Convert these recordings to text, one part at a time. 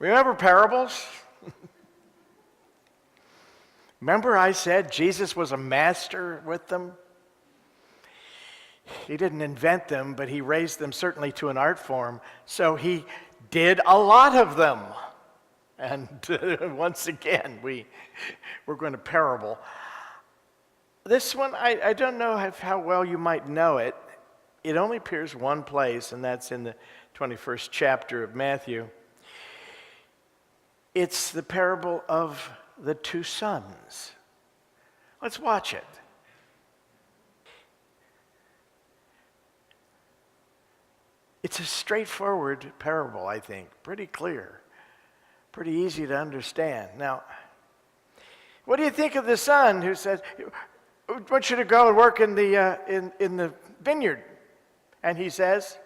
Remember parables? Remember I said Jesus was a master with them? He didn't invent them, but he raised them certainly to an art form. So he did a lot of them. And once again, we're going to parable. This one, I don't know how well you might know it. It only appears one place, and that's in the 21st chapter of Matthew. It's the parable of the two sons. Let's watch it. It's a straightforward parable, I think. Pretty clear. Pretty easy to understand. Now, what do you think of the son who says, "I want you to go and work in the vineyard"? And he says,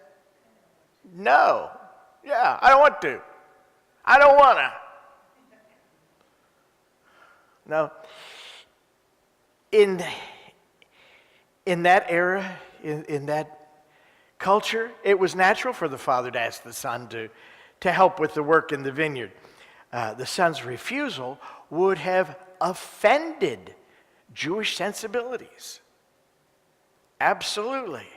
"No. Yeah, I don't want to. I don't want to." No. In that era, in that culture, it was natural for the father to ask the son to help with the work in the vineyard. The son's refusal would have offended Jewish sensibilities. Absolutely.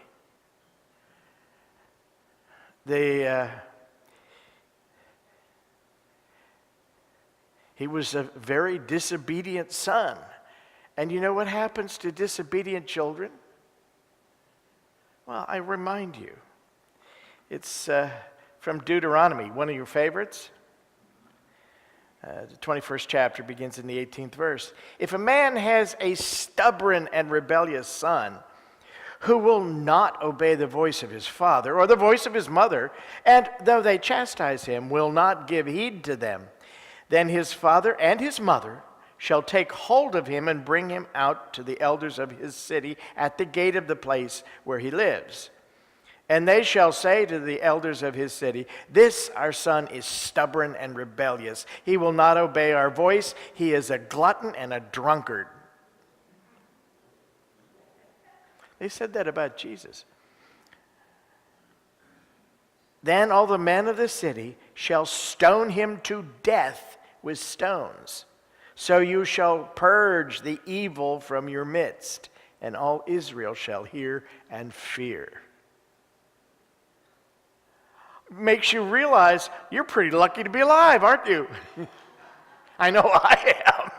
He was a very disobedient son. And you know what happens to disobedient children? Well, I remind you. It's from Deuteronomy, one of your favorites. The 21st chapter begins in the 18th verse. "If a man has a stubborn and rebellious son who will not obey the voice of his father or the voice of his mother, and though they chastise him, will not give heed to them, then his father and his mother shall take hold of him and bring him out to the elders of his city at the gate of the place where he lives. And they shall say to the elders of his city, 'This our son is stubborn and rebellious. He will not obey our voice. He is a glutton and a drunkard.'" They said that about Jesus. "Then all the men of the city shall stone him to death with stones. So you shall purge the evil from your midst, and all Israel shall hear and fear." Makes you realize you're pretty lucky to be alive, aren't you? I know I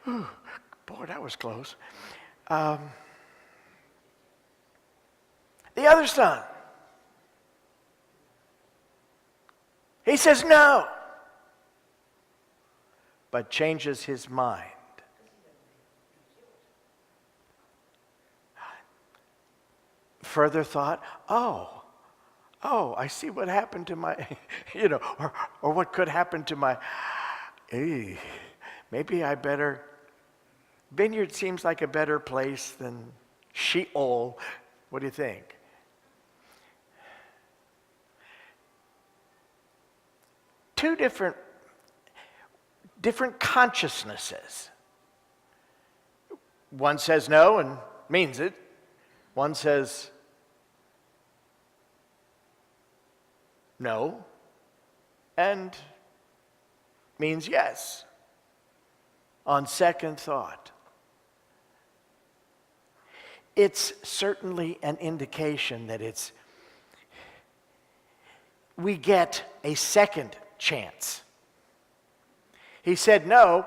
am. Boy, that was close. The other son, he says no, but changes his mind. Further thought, oh, I see what happened to my, or what could happen to my, maybe I better, Vineyard seems like a better place than Sheol. What do you think? Two different consciousnesses. One says no and means it. One says no and means yes on second thought. It's certainly an indication that we get a second chance. He said no,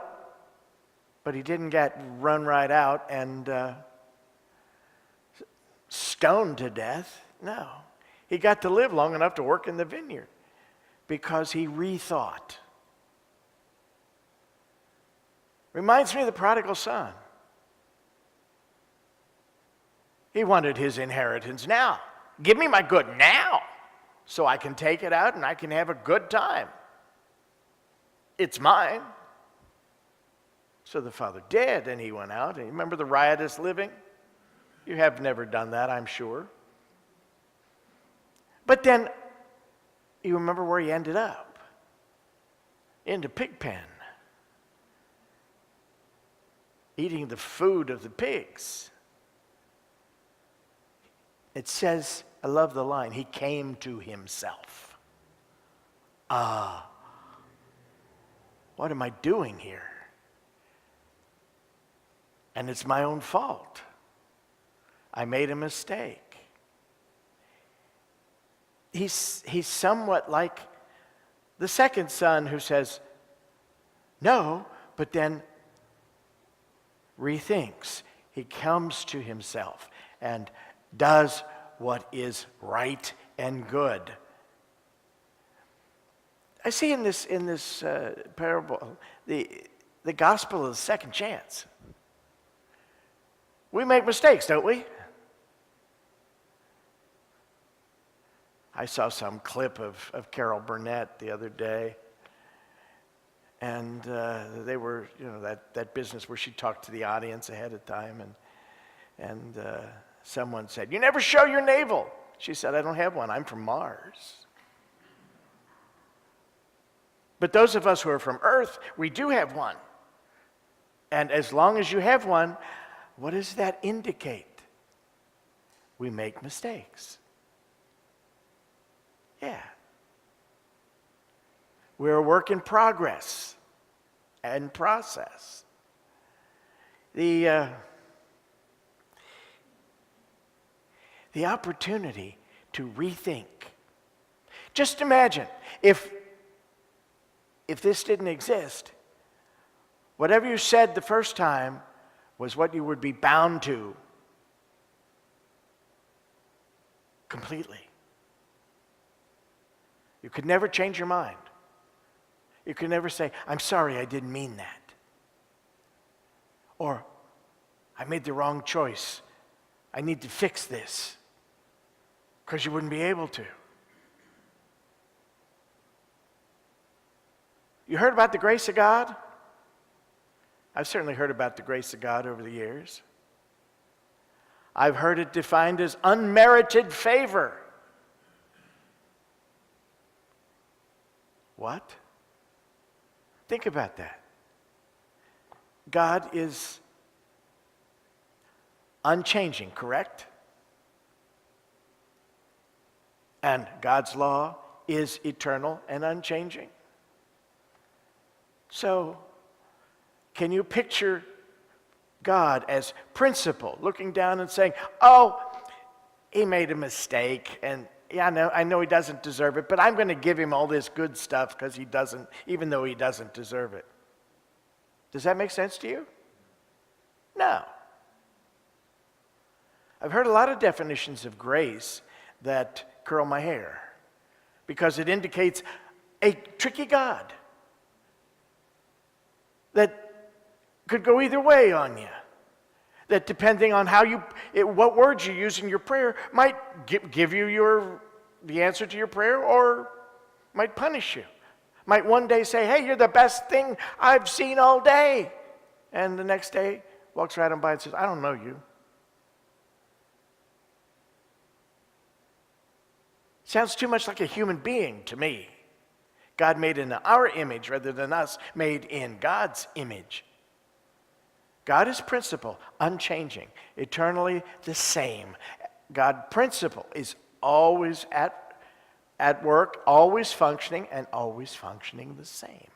but he didn't get run right out and stoned to death. No. He got to live long enough to work in the vineyard because he rethought. Reminds me of the prodigal son. He wanted his inheritance now. Give me my good now so I can take it out and I can have a good time. It's mine. So the father did, and he went out. And you remember the riotous living? You have never done that, I'm sure. But then, you remember where he ended up? In the pig pen. Eating the food of the pigs. It says, I love the line, he came to himself. What am I doing here? And it's my own fault. I made a mistake. He's somewhat like the second son who says, no, but then rethinks. He comes to himself and does what is right and good. I see in this parable the gospel of the second chance. We make mistakes, don't we? I saw some clip of Carol Burnett the other day, and they were, that business where she talked to the audience ahead of time, and someone said, "You never show your navel." She said, "I don't have one. I'm from Mars." But those of us who are from Earth, we do have one. And as long as you have one, what does that indicate? We make mistakes. Yeah. We're a work in progress and process. The opportunity to rethink. Just imagine if this didn't exist, whatever you said the first time was what you would be bound to completely. You could never change your mind. You could never say, "I'm sorry, I didn't mean that." Or, "I made the wrong choice. I need to fix this." Because you wouldn't be able to. You heard about the grace of God? I've certainly heard about the grace of God over the years. I've heard it defined as unmerited favor. What? Think about that. God is unchanging, correct? And God's law is eternal and unchanging. So, can you picture God as principal, looking down and saying, "Oh, he made a mistake, and yeah, I know he doesn't deserve it, but I'm going to give him all this good stuff because he doesn't, even though he doesn't deserve it." Does that make sense to you? No. I've heard a lot of definitions of grace that curl my hair because it indicates a tricky God that could go either way on you. That depending on how what words you use in your prayer might give you the answer to your prayer, or might punish you. Might one day say, "Hey, you're the best thing I've seen all day," and the next day walks right on by and says, "I don't know you." Sounds too much like a human being to me. God made in our image rather than us made in God's image. God is principle, unchanging, eternally the same. God principle is always at work, always functioning, and always functioning the same.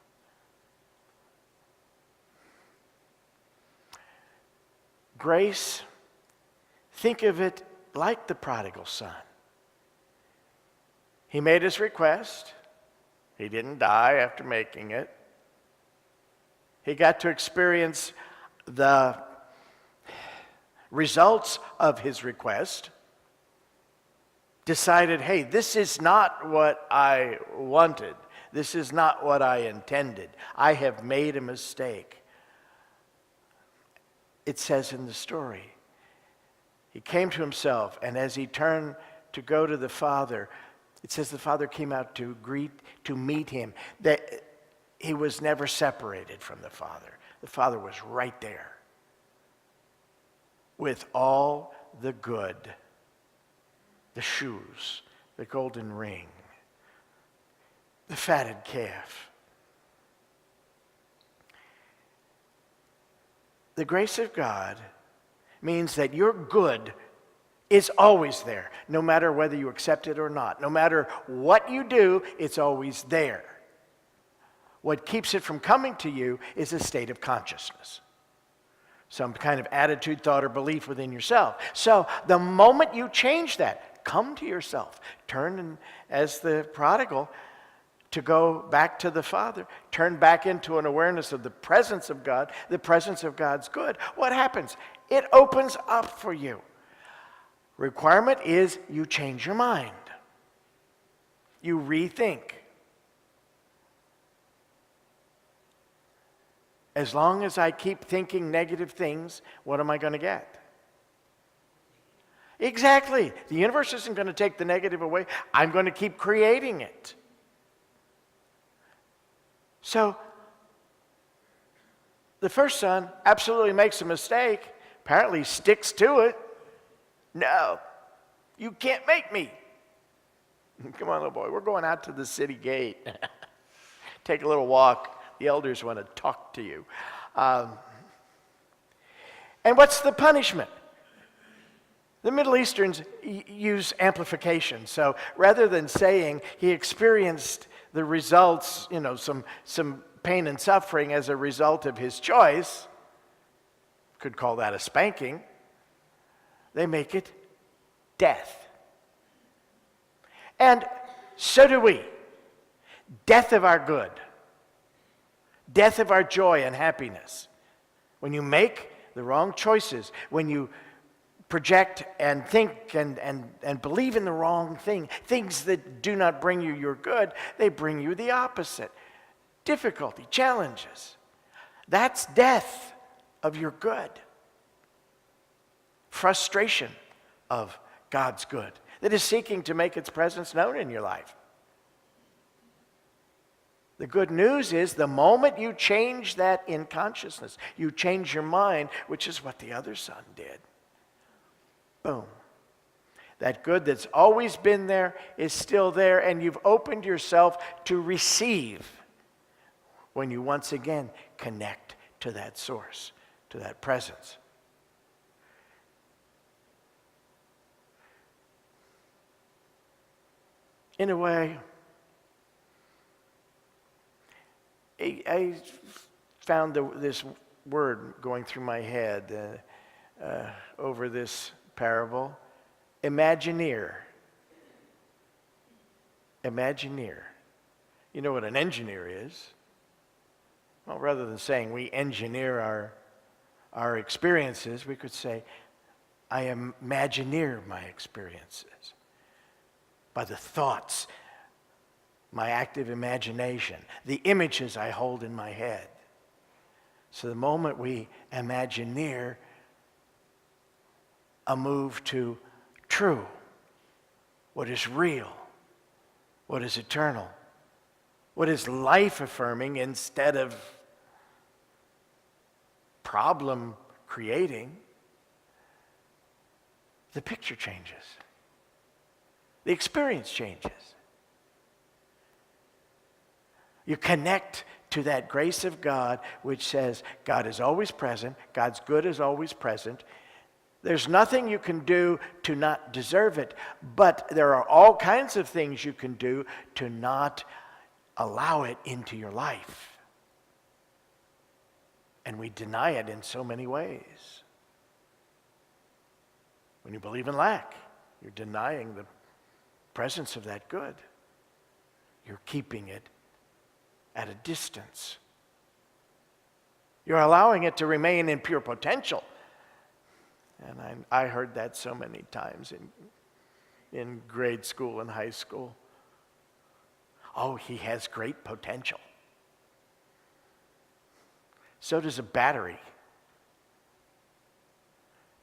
Grace, think of it like the prodigal son. He made his request. He didn't die after making it. He got to experience the results of his request. Decided, "Hey, this is not what I wanted. This is not what I intended. I have made a mistake." It says in the story, he came to himself, and as he turned to go to the Father, it says the Father came out to meet him. That he was never separated from the Father. The Father was right there with all the good, the shoes, the golden ring, the fatted calf. The grace of God means that your good is always there, no matter whether you accept it or not. No matter what you do, it's always there. What keeps it from coming to you is a state of consciousness, some kind of attitude, thought, or belief within yourself. So the moment you change that, come to yourself, turn and, as the prodigal, to go back to the Father, turn back into an awareness of the presence of God, the presence of God's good. What happens? It opens up for you. Requirement is you change your mind. You rethink. As long as I keep thinking negative things, what am I going to get? Exactly. The universe isn't going to take the negative away. I'm going to keep creating it. So, the first son absolutely makes a mistake, apparently sticks to it. No, you can't make me. Come on, little boy, we're going out to the city gate. Take a little walk. The elders want to talk to you. And what's the punishment? The Middle Easterns use amplification. So rather than saying he experienced the results, some pain and suffering as a result of his choice, could call that a spanking, they make it death. And so do we. Death of our good. Death of our joy and happiness. When you make the wrong choices, when you project and think and believe in the wrong thing, things that do not bring you your good, they bring you the opposite. Difficulty, challenges. That's death of your good. Frustration of God's good that is seeking to make its presence known in your life. The good news is the moment you change that in consciousness, you change your mind, which is what the other son did. Boom. That good that's always been there is still there, and you've opened yourself to receive when you once again connect to that source, to that presence. In a way, I found this word going through my head over this parable. Imagineer. Imagineer. You know what an engineer is? Well, rather than saying we engineer our experiences, we could say, I imagineer my experiences by the thoughts, my active imagination, the images I hold in my head. So the moment we imagineer, a move to true, what is real, what is eternal, what is life-affirming instead of problem-creating, the picture changes. The experience changes. You connect to that grace of God which says God is always present, God's good is always present. There's nothing you can do to not deserve it, but there are all kinds of things you can do to not allow it into your life. And we deny it in so many ways. When you believe in lack, you're denying the presence of that good. You're keeping it at a distance. You're allowing it to remain in pure potential. And I heard that so many times in grade school and high school. Oh, he has great potential. So does a battery.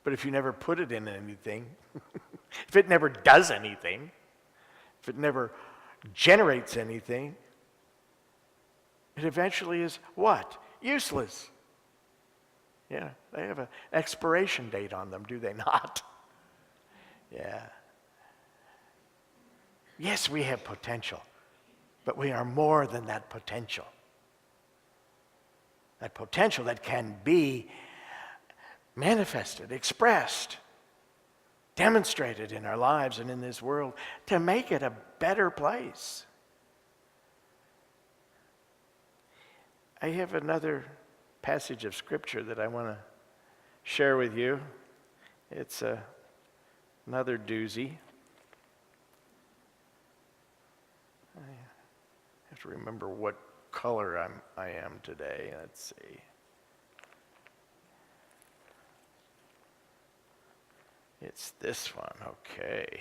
But if you never put it in anything, if it never does anything, if it never generates anything, it eventually is what? Useless. Yeah, they have an expiration date on them, do they not? Yeah. Yes, we have potential, but we are more than that potential. That potential that can be manifested, expressed, demonstrated in our lives and in this world to make it a better place. I have another passage of Scripture that I want to share with you. It's another doozy. I have to remember what color I am today. Let's see. It's this one, okay.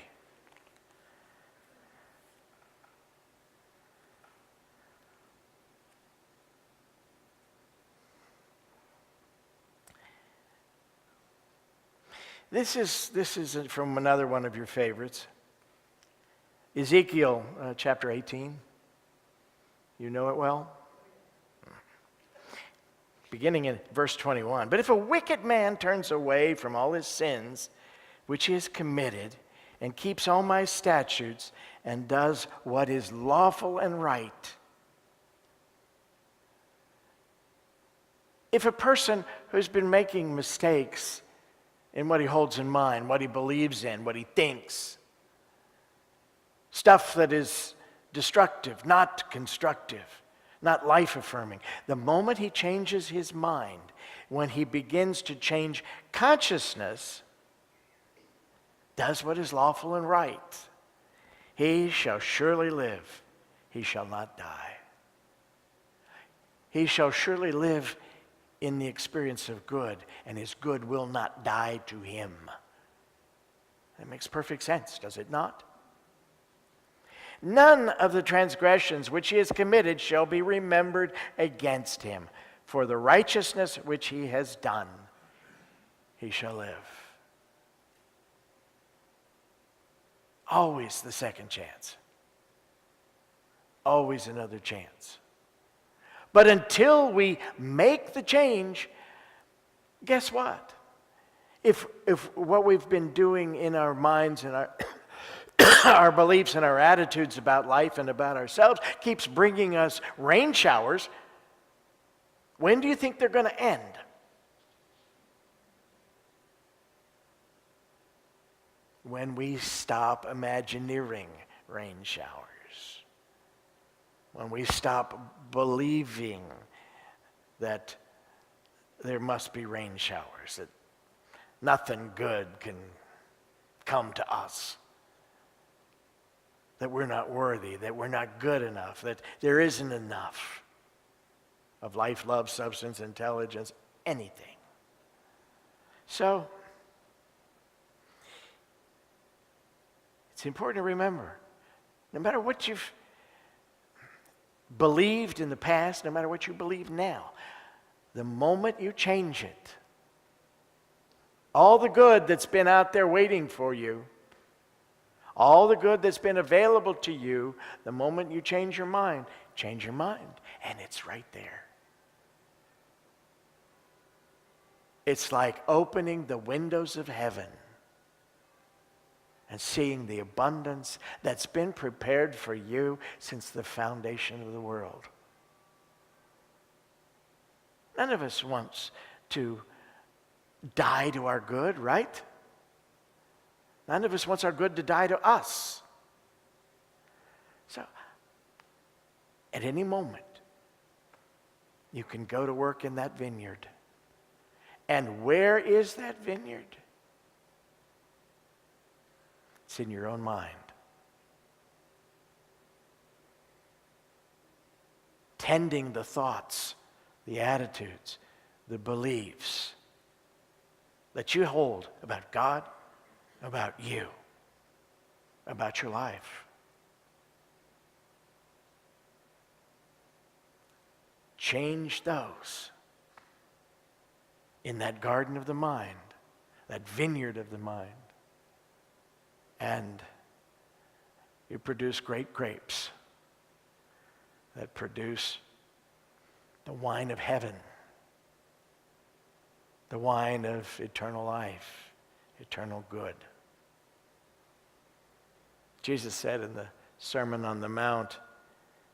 This is from another one of your favorites. Ezekiel chapter 18. You know it well? Beginning in verse 21. But if a wicked man turns away from all his sins, which he has committed, and keeps all my statutes, and does what is lawful and right. If a person who's been making mistakes in what he holds in mind, what he believes in, what he thinks, stuff that is destructive, not constructive, not life-affirming, the moment he changes his mind, when he begins to change consciousness, does what is lawful and right, he shall surely live, he shall not die. He shall surely live in the experience of good, and his good will not die to him. That makes perfect sense, does it not? None of the transgressions which he has committed shall be remembered against him. For the righteousness which he has done, he shall live. Always the second chance. Always another chance. But until we make the change, guess what? If what we've been doing in our minds and our our beliefs and our attitudes about life and about ourselves keeps bringing us rain showers, when do you think they're going to end? When we stop imagineering rain showers. When we stop believing that there must be rain showers, that nothing good can come to us, that we're not worthy, that we're not good enough, that there isn't enough of life, love, substance, intelligence, anything. So, it's important to remember, no matter what you've believed in the past, no matter what you believe now, the moment you change it, all the good that's been out there waiting for you, all the good that's been available to you, the moment you change your mind, and it's right there. It's like opening the windows of heaven and seeing the abundance that's been prepared for you since the foundation of the world. None of us wants to die to our good, right? None of us wants our good to die to us. So, at any moment, you can go to work in that vineyard. And where is that vineyard? It's in your own mind. Tending the thoughts, the attitudes, the beliefs that you hold about God, about you, about your life. Change those in that garden of the mind, that vineyard of the mind, and you produce great grapes that produce the wine of heaven, the wine of eternal life, eternal good. Jesus said in the Sermon on the Mount,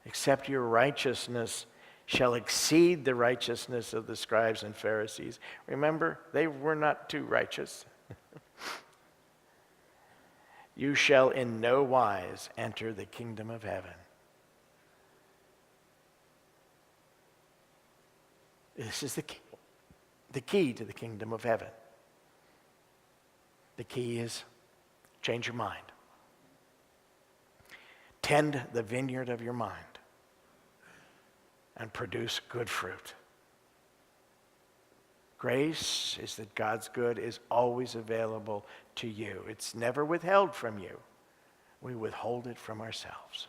"Except your righteousness shall exceed the righteousness of the scribes and Pharisees." Remember, they were not too righteous. you shall in no wise enter the kingdom of heaven. This is the key to the kingdom of heaven. The key is change your mind. Tend the vineyard of your mind and produce good fruit. Grace is that God's good is always available to you. It's never withheld from you. We withhold it from ourselves.